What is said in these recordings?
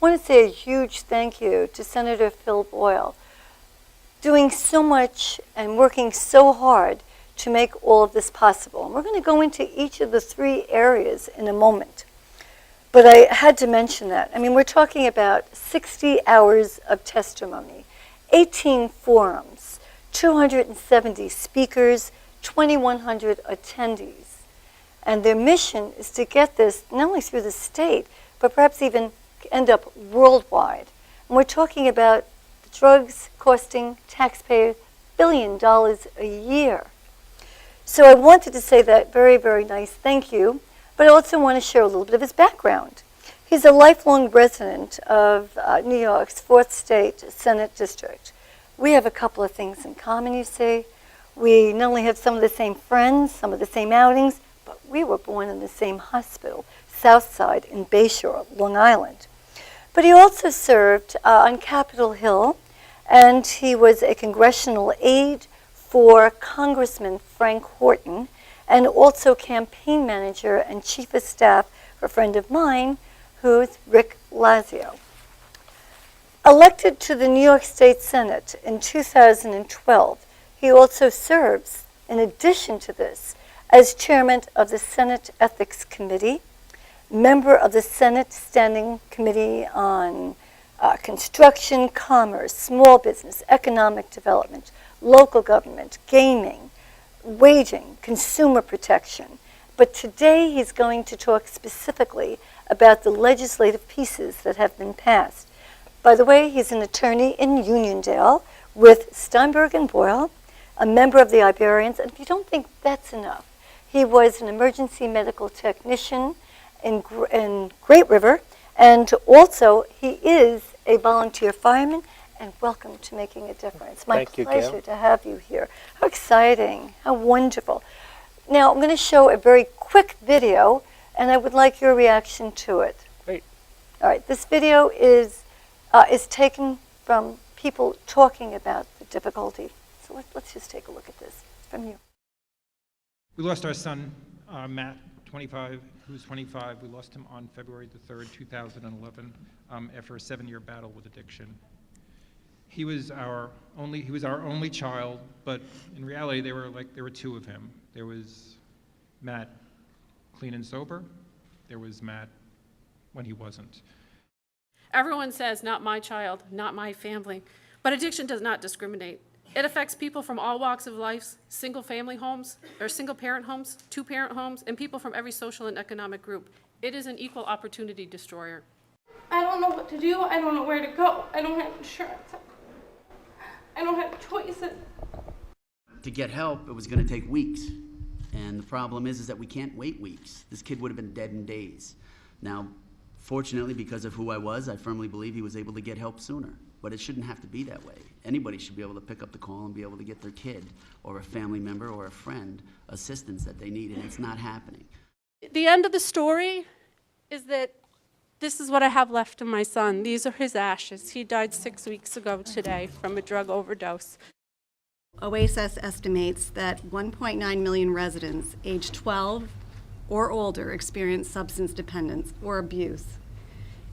want to say a huge thank you to Senator Phil Boyle, doing so much and working so hard to make all of this possible. And we're going to go into each of the 3 areas in a moment. But I had to mention that. I mean, we're talking about 60 hours of testimony, 18 forums, 270 speakers, 2,100 attendees. And their mission is to get this not only through the state, but perhaps even end up worldwide. And we're talking about drugs costing taxpayers $1 billion a year. So I wanted to say that very, very nice thank you, but I also want to share a little bit of his background. He's a lifelong resident of New York's 4th State Senate District. We have a couple of things in common, you see. We not only have some of the same friends, some of the same outings, but we were born in the same hospital, Southside in Bayshore, Long Island. But he also served on Capitol Hill, and he was a congressional aide for Congressman Frank Horton, and also campaign manager and chief of staff for a friend of mine, who's Rick Lazio. Elected to the New York State Senate in 2012, he also serves, in addition to this, as chairman of the Senate Ethics Committee, member of the Senate Standing Committee on Construction, Commerce, Small Business, Economic Development, Local Government, Gaming, Waging, Consumer Protection. But today he's going to talk specifically about the legislative pieces that have been passed. By the way, he's an attorney in Uniondale with Steinberg and Boyle, a member of the Iberians, and if you don't think that's enough, he was an emergency medical technician in Great River, and also he is a volunteer fireman, and welcome to Making a Difference. My pleasure to have you here. How exciting, how wonderful. Now, I'm going to show a very quick video, and I would like your reaction to it. Great. All right, this video is taken from people talking about the difficulty. So let's just take a look at this from you. We lost our son, Matt, 25, who's 25. We lost him on February the 3rd, 2011, after a 7-year battle with addiction. He was our only child, but in reality, there were 2 of him. There was Matt clean and sober. There was Matt when he wasn't. Everyone says, not my child, not my family, but addiction does not discriminate. It affects people from all walks of life, single-family homes, or single-parent homes, 2-parent homes, and people from every social and economic group. It is an equal opportunity destroyer. I don't know what to do. I don't know where to go. I don't have insurance. I don't have choices. To get help, it was going to take weeks. And the problem is that we can't wait weeks. This kid would have been dead in days. Now, fortunately, because of who I was, I firmly believe he was able to get help sooner. But it shouldn't have to be that way. Anybody should be able to pick up the call and be able to get their kid or a family member or a friend assistance that they need, and it's not happening. The end of the story is that this is what I have left of my son. These are his ashes. He died 6 weeks ago today from a drug overdose. OASS estimates that 1.9 million residents aged 12 or older experience substance dependence or abuse.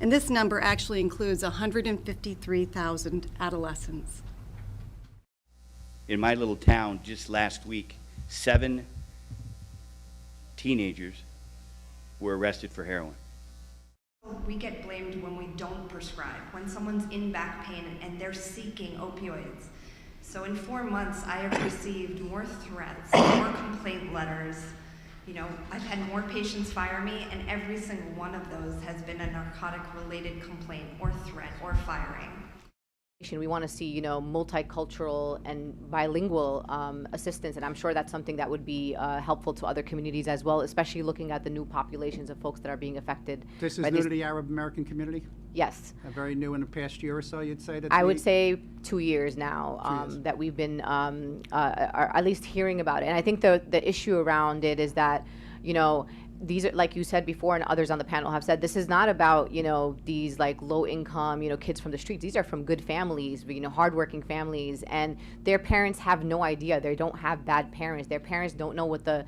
And this number actually includes 153,000 adolescents. In my little town, just last week, 7 teenagers were arrested for heroin. We get blamed when we don't prescribe, when someone's in back pain and they're seeking opioids. So in 4 months, I have received more threats, more complaint letters. You know, I've had more patients fire me, and every single one of those has been a narcotic-related complaint or threat or firing. We want to see, multicultural and bilingual assistance, and I'm sure that's something that would be helpful to other communities as well, especially looking at the new populations of folks that are being affected. This is new to the Arab American community? Yes. Very new in the past year or so, you'd say? I would say 2 years now that we've been are at least hearing about it. And I think the issue around it is that, these are, like you said before, and others on the panel have said, this is not about, these like low income, kids from the streets. These are from good families, hardworking families, and their parents have no idea. They don't have bad parents. Their parents don't know what the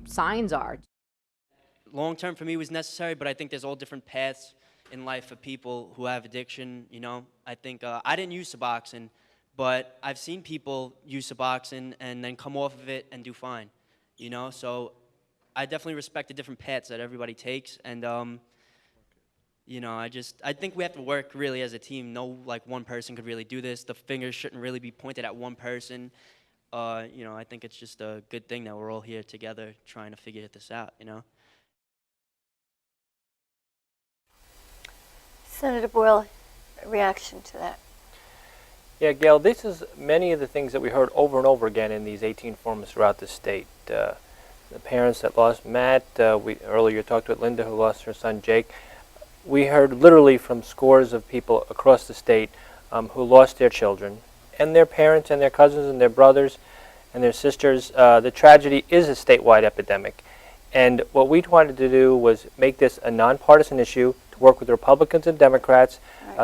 signs are. Long term for me was necessary, but I think there's all different paths in life for people who have addiction. You know, I think I didn't use Suboxone, but I've seen people use Suboxone and then come off of it and do fine. You know, so I definitely respect the different paths that everybody takes, and you know, I think we have to work really as a team. No, like, one person could really do this. The fingers shouldn't really be pointed at one person. You know, I think it's just a good thing that we're all here together trying to figure this out, you know? Senator Boyle, reaction to that? Yeah, Gail, this is many of the things that we heard over and over again in these 18 forums throughout the state. The parents that lost Matt, we earlier talked with Linda who lost her son Jake. We heard literally from scores of people across the state who lost their children and their parents and their cousins and their brothers and their sisters. The tragedy is a statewide epidemic. And what we wanted to do was make this a nonpartisan issue, to work with Republicans and Democrats,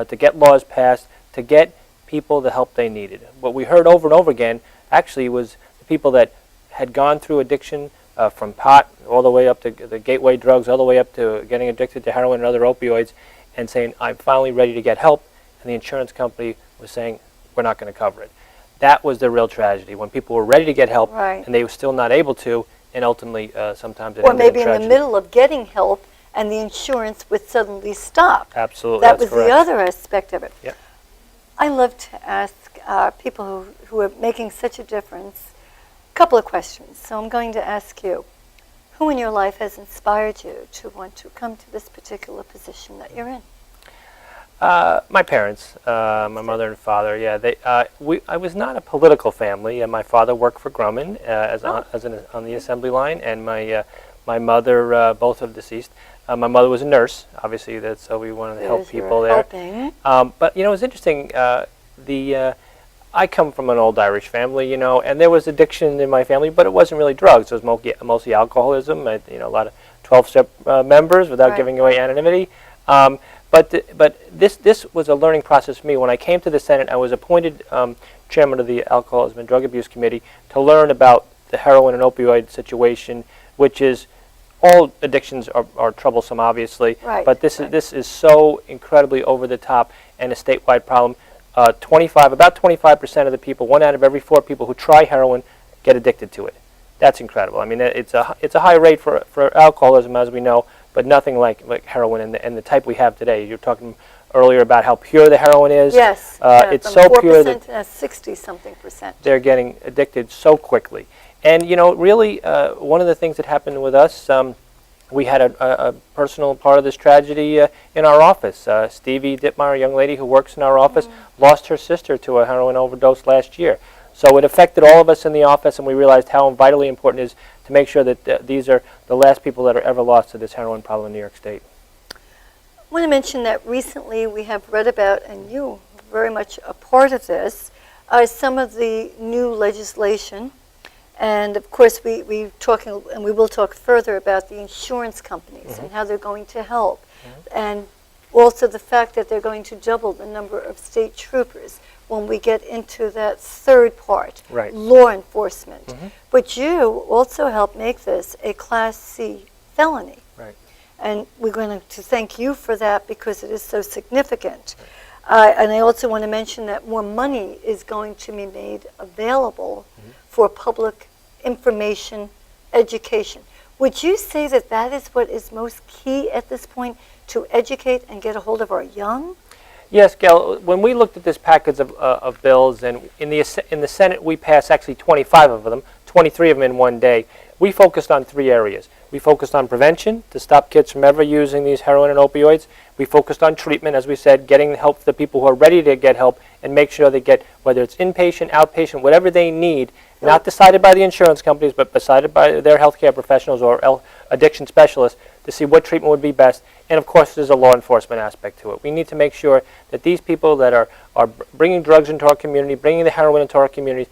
to get laws passed, to get people the help they needed. What we heard over and over again actually was the people that had gone through addiction from pot all the way up to the gateway drugs, all the way up to getting addicted to heroin and other opioids, and saying, I'm finally ready to get help, and the insurance company was saying, we're not going to cover it. That was the real tragedy, when people were ready to get help, and they were still not able to, and ultimately sometimes it ended in tragedy. Or maybe in the middle of getting help, and the insurance would suddenly stop. Absolutely, that was correct. the other aspect of it. Yep. I love to ask people who are making such a difference a couple of questions. So I'm going to ask you, who in your life has inspired you to want to come to this particular position that you're in? My parents, my mother and father. Yeah, I was not a political family. My father worked for Grumman on the assembly line, and my mother, both are deceased. My mother was a nurse, obviously, so we wanted to help people there. But you know, it's interesting. I come from an old Irish family, you know, and there was addiction in my family, but it wasn't really drugs. It was mostly alcoholism. You know, a lot of 12-step members, without giving away anonymity. But this was a learning process for me. When I came to the Senate, I was appointed chairman of the Alcoholism and Drug Abuse Committee to learn about the heroin and opioid situation, which is, all addictions are troublesome, obviously, but this is so incredibly over the top and a statewide problem. About 25% of the people, 1 out of every 4 people who try heroin get addicted to it. That's incredible. I mean, it's a high rate for alcoholism, as we know, but nothing like heroin and the type we have today. You were talking earlier about how pure the heroin is. Yes, it's so pure that 60-something%. They're getting addicted so quickly. And you know, really, one of the things that happened with us, we had a personal part of this tragedy in our office. Stevie Dittmeyer, a young lady who works in our office, lost her sister to a heroin overdose last year. So it affected all of us in the office, and we realized how vitally important it is to make sure that these are the last people that are ever lost to this heroin problem in New York State. I want to mention that recently we have read about, and you very much a part of this, some of the new legislation. And of course, we're talking, and we will talk further about the insurance companies and how they're going to help. And also the fact that they're going to double the number of state troopers when we get into that third part, law enforcement. But you also helped make this a Class C felony. And we're going to thank you for that because it is so significant. And I also want to mention that more money is going to be made available for public information, education. Would you say that that is what is most key at this point, to educate and get a hold of our young? Yes, Gail, when we looked at this package of bills, and in the Senate we passed actually 25 of them, 23 of them in one day, we focused on 3 areas. We focused on prevention, to stop kids from ever using these heroin and opioids. We focused on treatment, as we said, getting help to the people who are ready to get help, and make sure they get, whether it's inpatient, outpatient, whatever they need, not decided by the insurance companies, but decided by their healthcare professionals or addiction specialists, to see what treatment would be best. And of course, there's a law enforcement aspect to it. We need to make sure that these people that are bringing drugs into our community, bringing the heroin into our communities,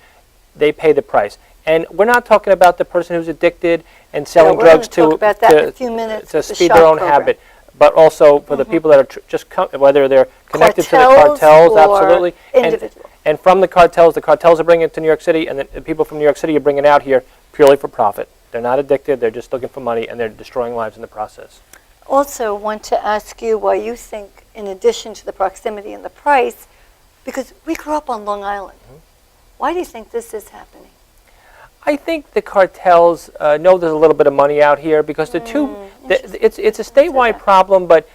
they pay the price. And we're not talking about the person who's addicted and selling drugs to speed their own habit, but also for the people that are just whether they're connected to the cartels, absolutely, and from the cartels are bringing it to New York City, and the people from New York City are bringing it out here purely for profit. They're not addicted, they're just looking for money, and they're destroying lives in the process. Also want to ask you why you think, in addition to the proximity and the price, because we grew up on Long Island. Why do you think this is happening? I think the cartels know there's a little bit of money out here because the two, it's a statewide problem, but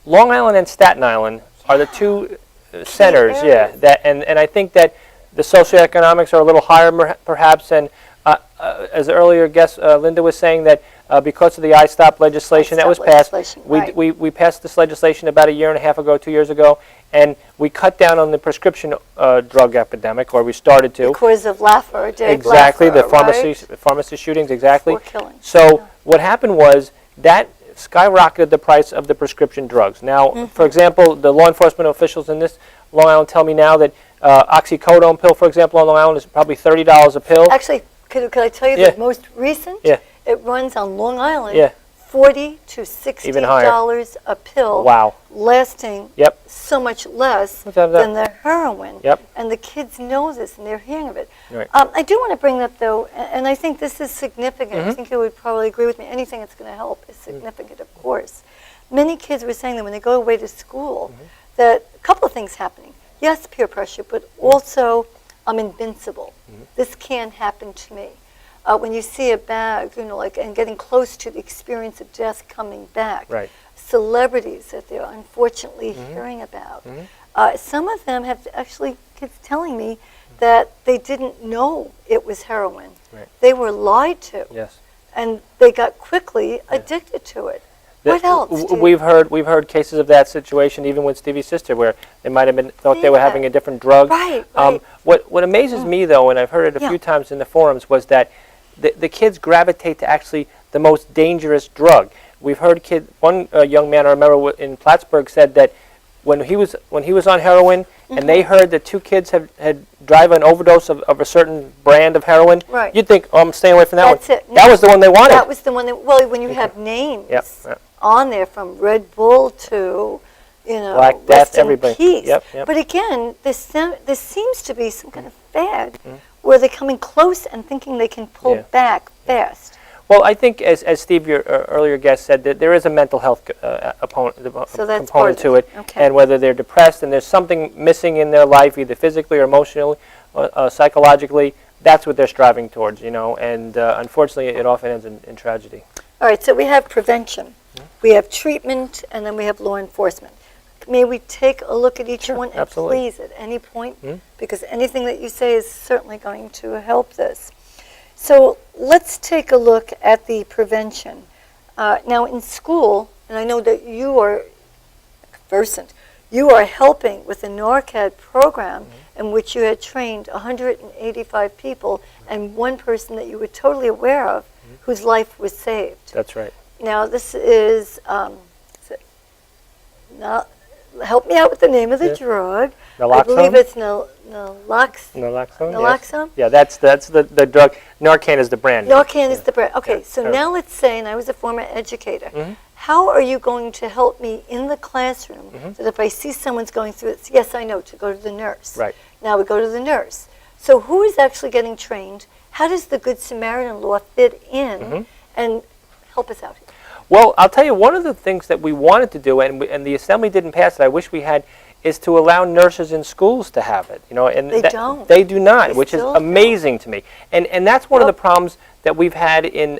Long Island and Staten Island are the two centers, yeah. And I think that the socioeconomics are a little higher perhaps, and as the earlier guest Linda was saying that because of the I-STOP legislation that was passed, we passed this legislation about 1.5 years ago, 2 years ago, and we cut down on the prescription drug epidemic, or we started to. Because of Laffer, exactly, the right? pharmacy shootings, exactly. 4 killings. So what happened was that skyrocketed the price of the prescription drugs. Now, for example, the law enforcement officials in this Long Island tell me now that oxycodone pill, for example, on Long Island is probably $30 a pill. Actually, could I tell you the most recent? Yeah. It runs on Long Island. Yeah. $40 to $60 a pill. Wow. Lasting so much less than the heroin. Yep. And the kids know this and they're hearing of it. Right. I do want to bring up though, and I think this is significant. I think you would probably agree with me. Anything that's going to help is significant, of course. Many kids were saying that when they go away to school, that a couple of things happening. Yes, peer pressure, but also I'm invincible. This can't happen to me. When you see a bag, you know, like, and getting close to the experience of death coming back. Right. Celebrities that they're unfortunately hearing about. Some of them have actually kids telling me that they didn't know it was heroin. Right. They were lied to. Yes. And they got quickly addicted to it. What else? We've heard cases of that situation, even with Stevie's sister, where they might have been thought they were having a different drug. Right. What amazes me though, and I've heard it a few times in the forums, was that the kids gravitate to actually the most dangerous drug. We've heard one young man I remember in Plattsburgh said that when he was on heroin and they heard that 2 kids had drive an overdose of a certain brand of heroin, you'd think, oh, I'm staying away from that one. That's it. That was the one they wanted. That was the one that, well, when you have names on there from Red Bull to, you know, Black Death, Rest in everybody. Peace. Yep. But again, this seems to be some kind of fad where they're coming close and thinking they can pull back fast. Well, I think, as Steve, your earlier guest, said, that there is a mental health component to it, and whether they're depressed and there's something missing in their life, either physically or emotionally, psychologically, that's what they're striving towards, you know, and unfortunately, it often ends in tragedy. All right, so we have prevention, we have treatment, and then we have law enforcement. May we take a look at each one, and absolutely. please, at any point, because anything that you say is certainly going to help this. So let's take a look at the prevention. Now in school, and I know that you are conversant, you are helping with the NORCAD program in which you had trained 185 people and one person that you were totally aware of whose life was saved. That's right. Now this is help me out with the name of the drug. Naloxone? I believe it's naloxone. Naloxone? Yeah, that's the drug. Narcan is the brand. Narcan is the brand. Okay, so now let's say, and I was a former educator, how are you going to help me in the classroom that if I see someone's going through it, yes, I know, to go to the nurse. Right. Now we go to the nurse. So who is actually getting trained? How does the Good Samaritan law fit in? And help us out here. Well, I'll tell you, one of the things that we wanted to do, and the Assembly didn't pass it, I wish we had, is to allow nurses in schools to have it. You know, and they don't. They do not, which is amazing to me. And that's one of the problems that we've had in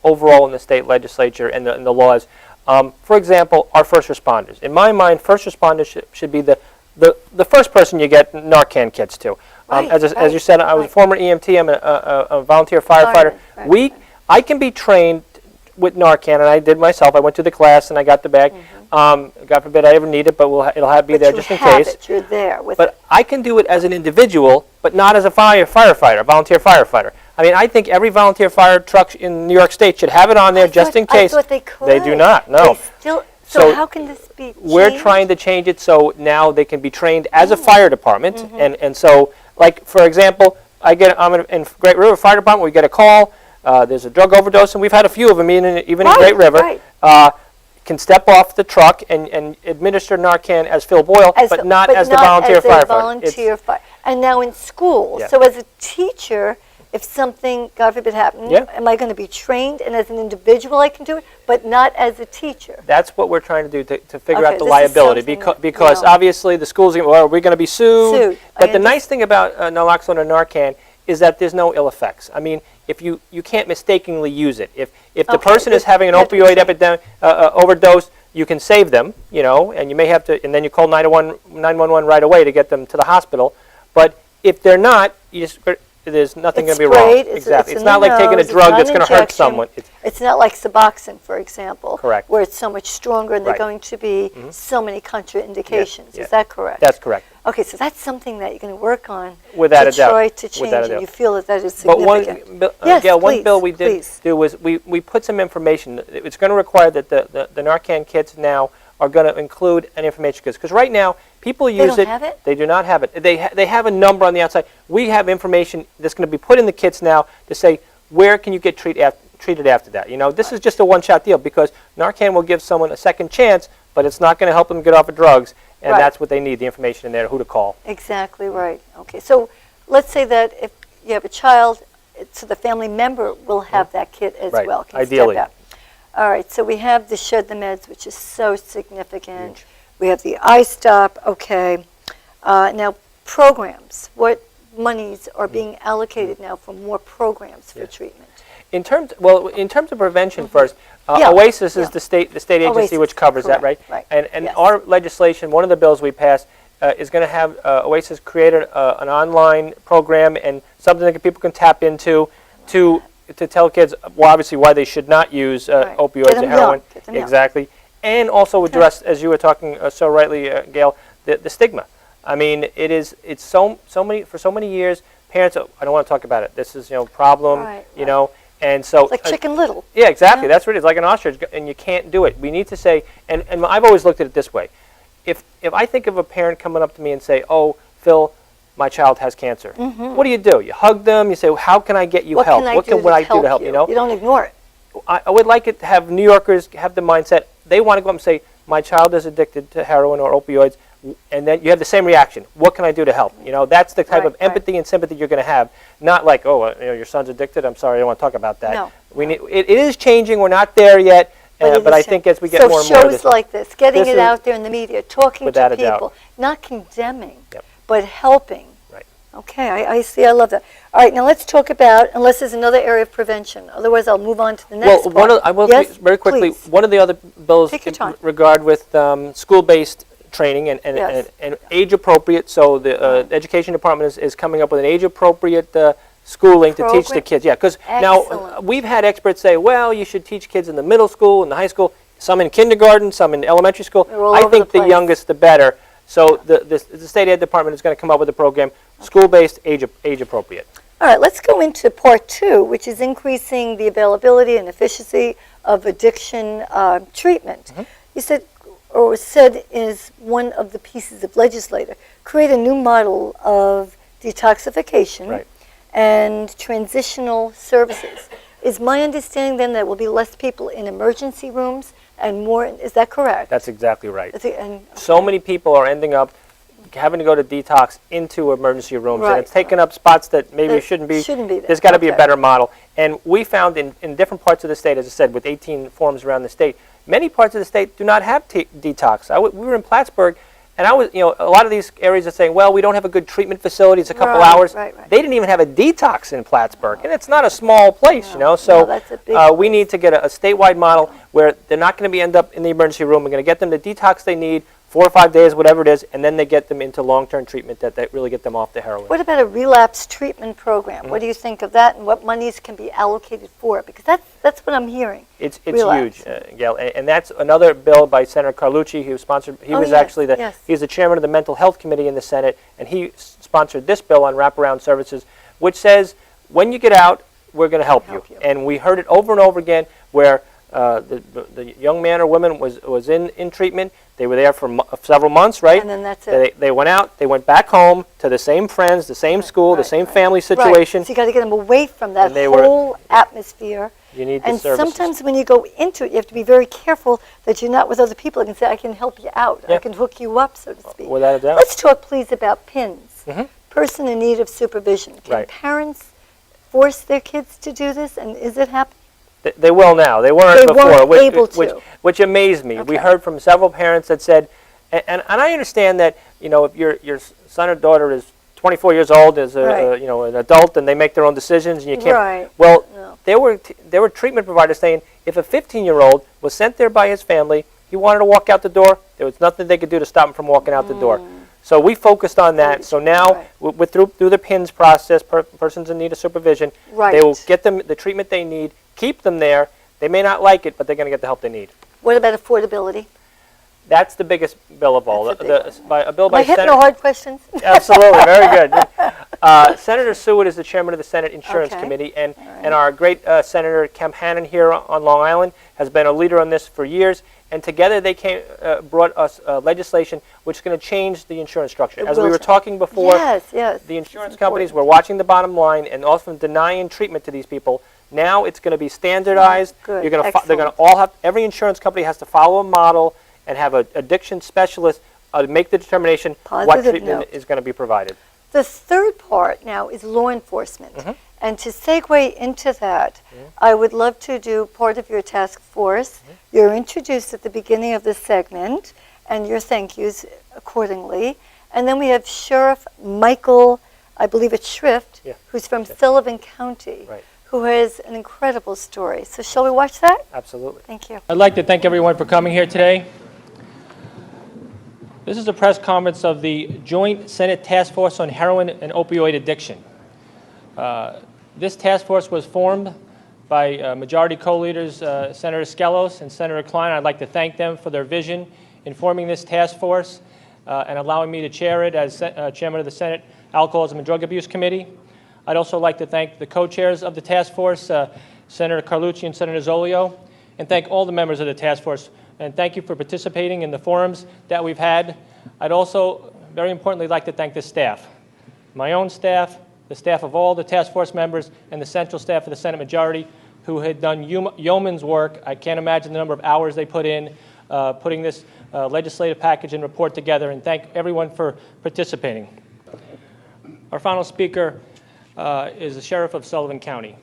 overall in the state legislature and the laws. For example, our first responders. In my mind, first responders should be the first person you get Narcan kits to. As you said, I was a former EMT. I'm a volunteer firefighter. I can be trained with Narcan, and I did myself. I went to the class and I got the bag. God forbid I ever need it, but it'll be there just in case. You're there with but I can do it as an individual, but not as a firefighter, volunteer firefighter. I mean, I think every volunteer fire truck in New York State should have it on there just in case. I thought they could. They do not. No. So how can this be changed? We're trying to change it so now they can be trained as a fire department, and so, like for example, I'm in Great River Fire Department. We get a call. There's a drug overdose, and we've had a few of them even in Great River. Can step off the truck and administer Narcan as Phil Boyle, but not as the volunteer firefighter. And now in school, so as a teacher, if something, God forbid, happened, Yeah. am I going to be trained? And as an individual, I can do it, but not as a teacher. That's what we're trying to do to figure Okay, out the this is liability, something because no. obviously the schools, well, are we going to be sued? Sued. But I the nice thing about naloxone or Narcan is that there's no ill effects. I mean, if you can't mistakenly use it. If the Okay, person is having an you have to be opioid trained. epidemic overdose, you can save them, and you may have to, and then you call 911 right away to get them to the hospital. But if they're not, there's nothing going to be wrong. sprayed, Exactly. It's it's not like taking a nose, drug it's that's not going to hurt injection. someone. It's not like Suboxone, for example. Correct. Where it's so much stronger and Right. there are going to be so many contraindications. Yeah. Is that correct? That's correct. Okay, so that's something that you're going to work on Without to a doubt. try to change, Without a and doubt. you feel that that is But significant. Gail, Yes, one please, bill we did please. do was we put some information. It's going to require that the Narcan kits now are going to include an information because right now people use don't have it? They do not have it. They have a number on the outside. We have information that's going to be put in the kits now to say where can you get treated after that. This is just a one-shot deal because Narcan will give someone a second chance, but it's not going to help them get off of drugs, and Right. that's what they need, the information in there, who to call. Exactly right. Okay, so let's say that if you have a child, so the family member will have that kit as Right, well. Can ideally. Step out. All right, so we have the Shed the Meds, which is so significant. Huge. We have the iStop, okay. Now, programs. What monies are being allocated now for more programs for treatment? In terms of prevention first, Yeah, OASIS yeah. is the state agency OASIS, which covers that, right? correct, And yes. our legislation, one of the bills we passed, is going to have OASIS create an online program and something that people can tap into to tell kids, well, obviously why they should not use Right. opioids Get and 'em heroin. young, get them young. Exactly, and also address, as you were talking so rightly, Gail, the stigma. I mean, it's so many years. Parents, I don't want to talk about it. This is problem, Right, and so It's like Chicken Little. yeah, exactly. Yeah. That's what it is, like an ostrich, and you can't do it. We need to say, and I've always looked at it this way. If I think of a parent coming up to me and say, "Oh, Phil, my child has cancer," what do? You hug them. You say, well, "How can I get you What help? can I What do can to I do to help?" you? You don't ignore it. I would like it to have New Yorkers have the mindset they want to go up and say, "My child is addicted to heroin or opioids," and then you have the same reaction. What can I do to help? That's the type Right, of empathy and sympathy you're going to have. Not like, "Oh, your son's addicted. I'm sorry, I don't want to talk about that." No. It is changing. We're not there yet, it but is I think as we get so more and more of shows this, like this, getting this it is- out there in the media, talking Without to a doubt. people, not condemning, Yep. but helping. Right. Okay, I see. I love that. All right, now let's talk about, unless there's another area of prevention. Otherwise, I'll move on to the next part. I will Yes, very quickly. please. One of the other bills Take your in time. regard with school-based training and Yes. age appropriate. So the education department is coming up with an age appropriate schooling to teach the Program. kids. Yeah, because now Excellent. we've had experts say, well, you should teach kids in the middle school, in the high school, some in kindergarten, some in elementary school. They're all I over think the the place. youngest the better. So the state ed department is going to come up with a program, school-based, age appropriate. All right, let's go into part 2, which is increasing the availability and efficiency of addiction treatment. You said, or was said, is one of the pieces of legislature, create a new model of detoxification Right. and transitional services. Is my understanding then that will be less people in emergency rooms and more, is that correct? That's exactly right. And, So many people are ending up having to go to detox into emergency rooms, Right, and it's taking up spots that maybe That shouldn't be. shouldn't be there. There's got to be a Okay. better model. And we found in different parts of the state, as I said, with 18 forums around the state, many parts of the state do not have detox. We were in Plattsburgh, and I was, a lot of these areas are saying, well, we don't have a good treatment facility. It's a couple Right, hours. right. They didn't even have a detox in Plattsburgh, and it's not a small place, So no, that's a big we need to get a statewide model where they're not going to end up in the emergency room. We're going to get them the detox they need, 4 or 5 days, whatever it is, and then they get them into long-term treatment that really get them off the heroin. What about a relapse treatment program? Mm-hmm. What do you think of that, and what monies can be allocated for it? Because that's what I'm hearing. It's Relapse. huge, Gail, and that's another bill by Senator Carlucci, who sponsored. He Oh, was yes, actually yes. he's the chairman of the Mental Health Committee in the Senate, and he sponsored this bill on wraparound services, which says when you get out, we're going to help you. And we heard it over and over again, where the young man or woman was in treatment. They were there for several months, right? And then that's it. They went out. They went back home to the same friends, the same school, the same family situation. Right. So you got to get them away from that And they were- whole atmosphere. You need the And services. sometimes when you go into it, you have to be very careful that you're not with other people that can say, I can help you out. I Yeah. can hook you up, so to speak. Without a doubt. Let's talk, please, about PINs. Mhm. Person in need of supervision. Can Right. parents force their kids to do this, and is it happening? They will now. They weren't They before, weren't able to. which amazed me. We Okay. heard from several parents that said, and I understand that, you know, if your son or daughter is 24 years old, is Right. you know, an adult, and they make their own decisions, and you can't. Right. Well, No. there were treatment providers saying if a 15-year-old was sent there by his family, he wanted to walk out the door, there was nothing they could do to stop him from walking out the door. So we focused on that. So now, Right. through the PINS process, persons in need of supervision, Right. they will get them the treatment they need, keep them there. They may not like it, but they're going to get the help they need. What about affordability? That's the biggest bill of all. That's a big A bill Am by I hitting the Senator. hard questions? Absolutely, very good. Senator Seward is the chairman of the Senate Insurance Okay. Committee, and our great Senator Kemp Hannon here on Long Island has been a leader on this for years. And together they brought us legislation which is going to change the insurance structure. It As we will were change. talking before, Yes, yes. the insurance companies were watching the bottom line and often denying treatment to these people. Now it's going to be standardized. Good, You're going to they're going excellent. to all have, every insurance company has to follow a model and have an addiction specialist make the determination what Positive treatment note. is going to be provided. The third part now is law enforcement. Mm-hmm. And to segue into that, I would love to do part of your task force. Mm-hmm. You're introduced at the beginning of the segment, and your thank yous accordingly. And then we have Sheriff Michael, I believe it's Schrift, Yeah. who's from Sullivan County, Right. who has an incredible story. So shall we watch that? Absolutely. Thank you. I'd like to thank everyone for coming here today. This is a press conference of the Joint Senate Task Force on Heroin and Opioid Addiction. This task force was formed by majority co-leaders Senator Skelos and Senator Klein. I'd like to thank them for their vision in forming this task force and allowing me to chair it as chairman of the Senate Alcoholism and Drug Abuse Committee. I'd also like to thank the co-chairs of the task force, Senator Carlucci and Senator Zolio, and thank all the members of the task force. And thank you for participating in the forums that we've had. I'd also, very importantly, like to thank the staff, my own staff, the staff of all the task force members, and the central staff of the Senate majority, who had done yeoman's work. I can't imagine the number of hours they put in putting this legislative package and report together, and thank everyone for participating. Our final speaker is the Sheriff of Sullivan County.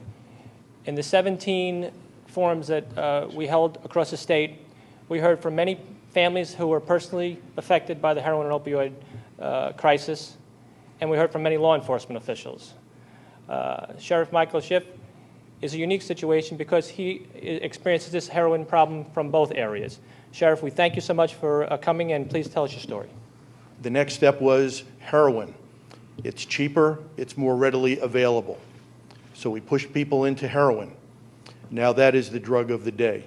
In the 17 forums that we held across the state, we heard from many families who were personally affected by the heroin and opioid crisis, and we heard from many law enforcement officials. Sheriff Michael Schiff is a unique situation because he experiences this heroin problem from both areas. Sheriff, we thank you so much for coming, and please tell us your story. The next step was heroin. It's cheaper, it's more readily available. So we pushed people into heroin. Now that is the drug of the day.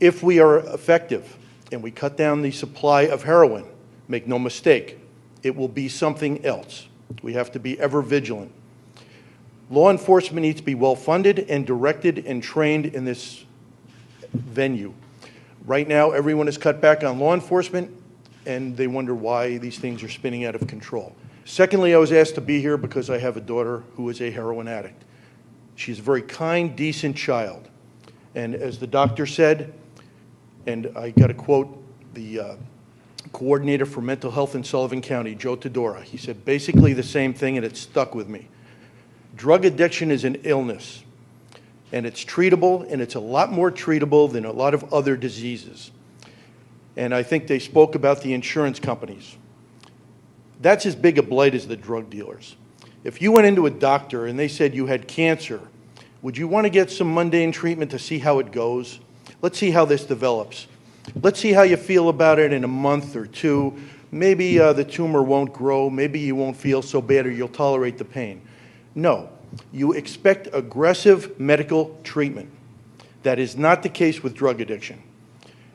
If we are effective and we cut down the supply of heroin, make no mistake, it will be something else. We have to be ever vigilant. Law enforcement needs to be well funded and directed and trained in this venue. Right now, everyone has cut back on law enforcement, and they wonder why these things are spinning out of control. Secondly, I was asked to be here because I have a daughter who is a heroin addict. She's a very kind, decent child. And as the doctor said, and I got to quote the coordinator for mental health in Sullivan County, Joe Tedora. He said basically the same thing, and it stuck with me. Drug addiction is an illness, and it's treatable, and it's a lot more treatable than a lot of other diseases. And I think they spoke about the insurance companies. That's as big a blight as the drug dealers. If you went into a doctor and they said you had cancer, would you want to get some mundane treatment to see how it goes? Let's see how this develops. Let's see how you feel about it in a month or two. Maybe the tumor won't grow. Maybe you won't feel so bad or you'll tolerate the pain. No, you expect aggressive medical treatment. That is not the case with drug addiction.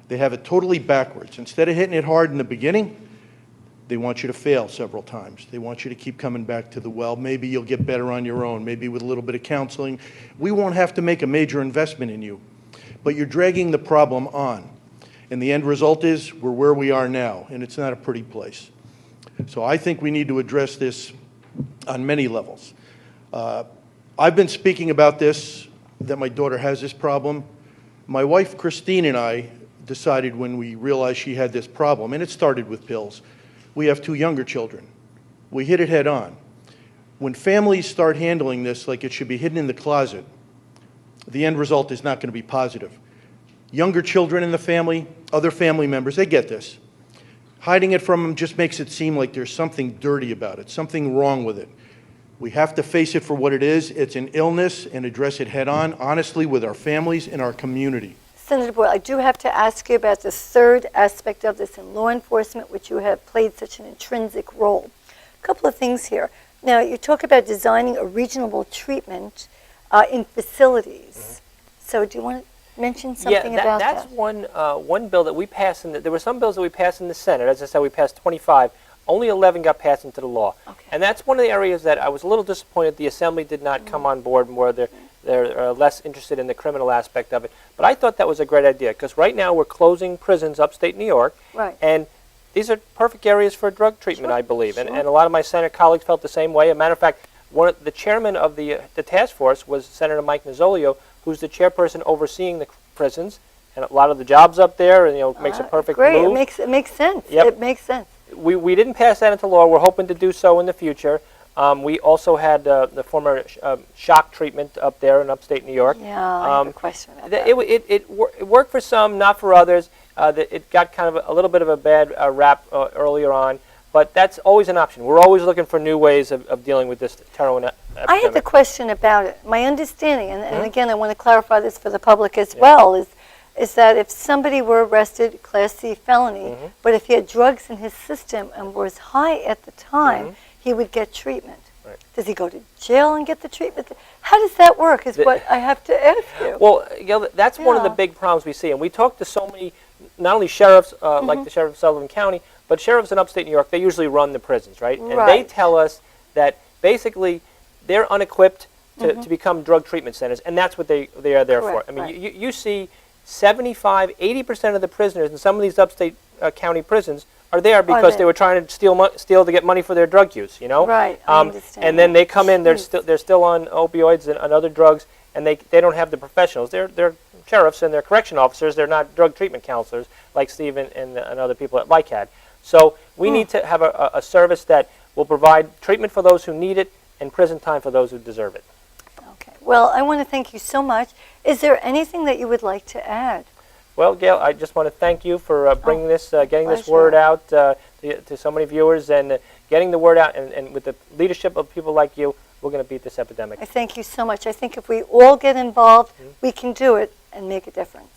They have it totally backwards. Instead of hitting it hard in the beginning, they want you to fail several times. They want you to keep coming back to the well. Maybe you'll get better on your own, maybe with a little bit of counseling. We won't have to make a major investment in you, but you're dragging the problem on. And the end result is we're where we are now, and it's not a pretty place. So I think we need to address this on many levels. I've been speaking about this, that my daughter has this problem. My wife, Christine, and I decided when we realized she had this problem, and it started with pills. We have 2 younger children. We hit it head on. When families start handling this like it should be hidden in the closet, the end result is not going to be positive. Younger children in the family, other family members, they get this. Hiding it from them just makes it seem like there's something dirty about it, something wrong with it. We have to face it for what it is. It's an illness, and address it head on, honestly, with our families and our community. Senator Boyle, I do have to ask you about the third aspect of this in law enforcement, which you have played such an intrinsic role. A couple of things here. Now, you talk about designing a regional treatment in facilities. So do you want to mention something about that? That's one bill that we passed. There were some bills that we passed in the Senate. As I said, we passed 25. Only 11 got passed into the law. Okay. And that's one of the areas that I was a little disappointed the Assembly did not come on board more. They're less interested in the criminal aspect of it. But I thought that was a great idea, because right now we're closing prisons upstate New York. Right. And these are perfect areas for drug treatment, I believe. And a lot of my Senate colleagues felt the same way. As a matter of fact, the chairman of the task force was Senator Mike Mazzolio, who's the chairperson overseeing the prisons, and a lot of the jobs up there, and makes a perfect great. move. It makes sense. Yep. It makes sense. We didn't pass that into law. We're hoping to do so in the future. We also had the former shock treatment up there in upstate New York. Yeah, I have a question about that. It worked for some, not for others. It got kind of a little bit of a bad rap earlier on, but that's always an option. We're always looking for new ways of dealing with this heroin epidemic. I had the question about it. My understanding, and again, I want to clarify this for the public as well, is that if somebody were arrested, Class C felony, but if he had drugs in his system and was high at the time, he would get treatment. Right. Does he go to jail and get the treatment? How does that work is what I have to ask you. Well, Gail, that's one of the big problems we see. And we talk to so many, not only sheriffs, like the sheriff of Sullivan County, but sheriffs in upstate New York. They usually run the prisons, right? And they tell us that basically they're unequipped to become drug treatment centers, and that's what they are there for. I mean, you see 75, 80% of the prisoners in some of these upstate county prisons are there because they were trying to steal to get money for their drug use, Right, I understand. And then they come in, they're still on opioids and other drugs, and they don't have the professionals. They're sheriffs and they're correction officers. They're not drug treatment counselors like Steve and other people at LICAD. So we need to have a service that will provide treatment for those who need it and prison time for those who deserve it. Okay. Well, I want to thank you so much. Is there anything that you would like to add? Well, Gail, I just want to thank you for bringing this, getting this word out to so many viewers, and getting the word out. And with the leadership of people like you, we're going to beat this epidemic. I thank you so much. I think if we all get involved, we can do it and make a difference.